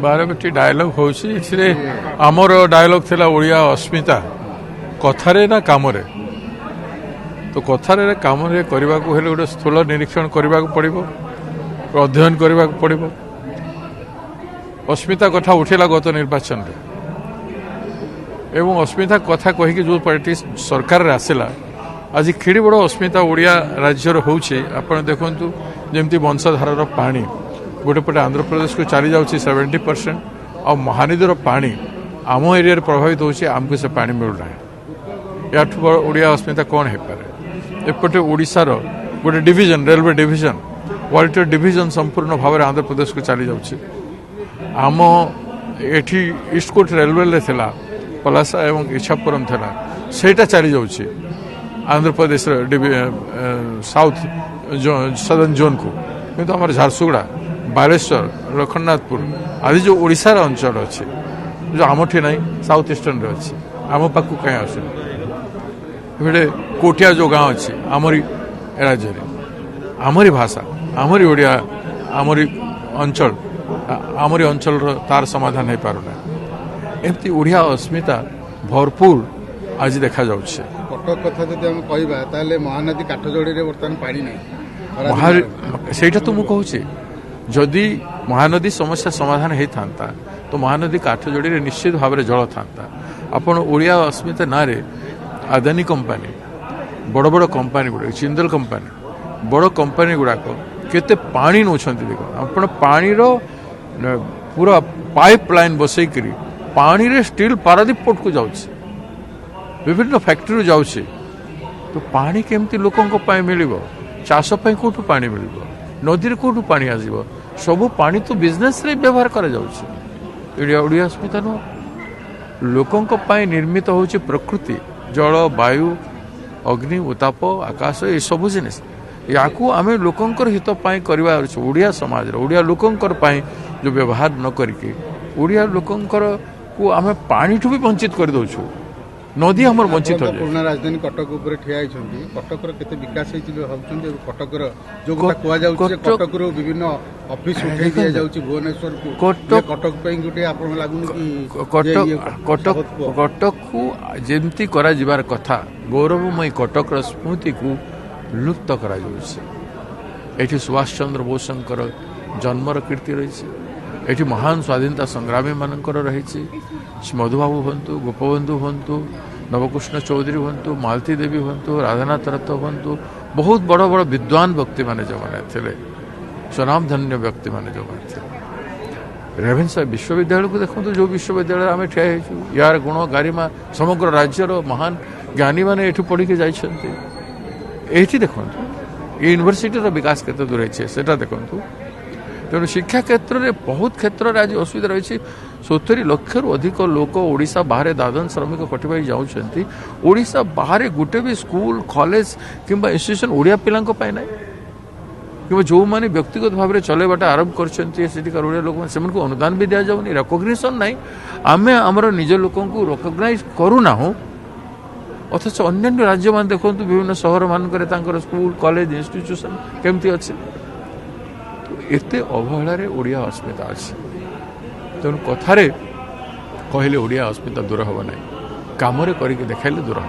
बारबटी dialogue होउछि इथिरे हमर dialogue थिला ओडिया अस्मिता कथारे ना कामरे तो कथारे कामरे करबा को हेले गोटे स्थूल निरीक्षण करबा को पड़िबो अध्ययन करबा को पड़िबो अस्मिता कथा उठिला गत निर्वाचन रे एवं अस्मिता कथा कहिके जो पार्टी सरकार रे आसिला आज खेड़ी बड़ अस्मिता ओडिया राज्यर होउछि आपण देखंतु जेमती वंशधारार पानी गोटे पटे आंध्र प्रदेश को चली जाऊँगी 70% और महानदीर पानी आम एरिया प्रभावित होची आमको से पानी मिलना है या ओडिया अस्मिता कौन है पारे एपटे ओडिशार गोटे division railway division Walter division संपूर्ण भाव में आंध्र प्रदेश को चली जाऊँगी आम एठी ईस्ट कोस्ट रेलवे थिला पलासा एवं इच्छापुरम थिला सेटा चली जाऊँगी Andhra Pradesh south southern zone को किंतु आम झारसुगुड़ा बालेश्वर लखननाथपुर आदि जो ओडिशार अंचल अच्छे जो आमठी ना साउथ ईस्टर्न अच्छे आम पाक कहीं आस कोटिया जो गाँव अच्छे आमरी राज्य आमरी भाषा आमरी ओडिया आमरी अंचल तार समाधान हो पारना एमती ओडिया अस्मिता भरपूर आज देखा जाउछे कटक कथा जदि हम कहबा ताले महानदी काठजोड़ी रे वर्तमान पानी नै सेटा तो मु कहूची जदि महानदी समस्या समाधान होता तो महानदी काठजोड़ी रे निश्चित भाव में जल था आपण ओडिया अस्मिता ना रे आदानी कंपनी बड़ बड़ कंपनी गुड़ा जिंदल कंपनी बड़ कंपनी गुड़ाक केते पानी नौछंती देख आपण पानी रो पूरा पाइप लाइन बसैकरी पानी रे स्टील पारादीप पोर्ट को जाउछि विभिन्न फैक्ट्री जाउछि तो पानी केमती लोकंक पाए मिलिबो चाष पाए कोठु पानी मिलिबो नदी कौटू पानी आसब सबू पानी तो बिजनेस रे व्यवहार करा जाउछि ओडिया अस्मिता नुह लोकंक पाए निर्मित होछि प्रकृति जल वायु अग्नि उताप आकाश ये सब जिनिस याकू आमे लोकंकर हित पाए करबा ओडिया समाज ओडिया लोकंकर पाए जो व्यवहार न करके ओडिया लोकंकर को आमे पानी ठू भी वंचित कर दउछु नदी हमर वंचित हो पुराना राजधानी कटक ऊपर ठिया आइछंती कटकर केते विकास होइछि भाबछंती कटकर जो कथा कुआ जाउछि कटकर विभिन्न ऑफिस उठै दिया जाउछि भुवनेश्वर को कटक पई गुटे आपन लागुन कि कटक को जेमती करा जिबार कथा गौरवमय कटक र स्मृति को लुप्त करा जाउछि एठी सुभाष चंद्र बोसंकर जन्मर कीर्ति रहिछि एठी महान स्वाधीनता संग्रामी मानकर रहिछि मधुबाबू हंतु गोपबंधु हंतु नवकृष्ण चौधरी हंतु मालती देवी हंतु राधानाथ रथ हंतु बहुत बड़ बड़ विद्वान व्यक्ति माने जो माने थिले स्वनामधन्य व्यक्ति माने जो माने थिले रेभेन्सा विश्वविद्यालय को देखो जो विश्वविद्यालय आम ठिया यार गुण गारिमा समग्र राज्यर महान ज्ञानी माने एठू पढ़ी के जाइछन्ते एठी देखो यूनिवर्सिटी विकास केते दूर है देखु तेणु शिक्षा क्षेत्र में बहुत क्षेत्र में आज असुविधा रही 70 लाख अधिक लोक ओडिशा बाहर दादन श्रमिक खटिबाई जाउछन्ती ओडिशा बाहर गुटे भी स्कूल कॉलेज किंबा इंस्टीट्यूशन ओडिया पिलांक पाए ना कि जो माने व्यक्तिगत भाव में चलेबाटा आरंभ करछन्ती सेटिकार ओडिया लोक सेमनको अनुदान भी दिया जाउनी रिकॉग्निशन नहीं आमे हमर निज लोकन को रिकॉग्नाइज करूना हो अथच अन्य राज्य मान देखंतु विभिन्न शहर मानकर तांकर स्कूल कॉलेज इंस्टीट्यूशन केमती अछि एते अवहेलार ओडिया अस्मिता अच्छे तेणु कथारे कहले ओडिया अस्मिता दूर हम ना कम करके देखाइले दूर हम।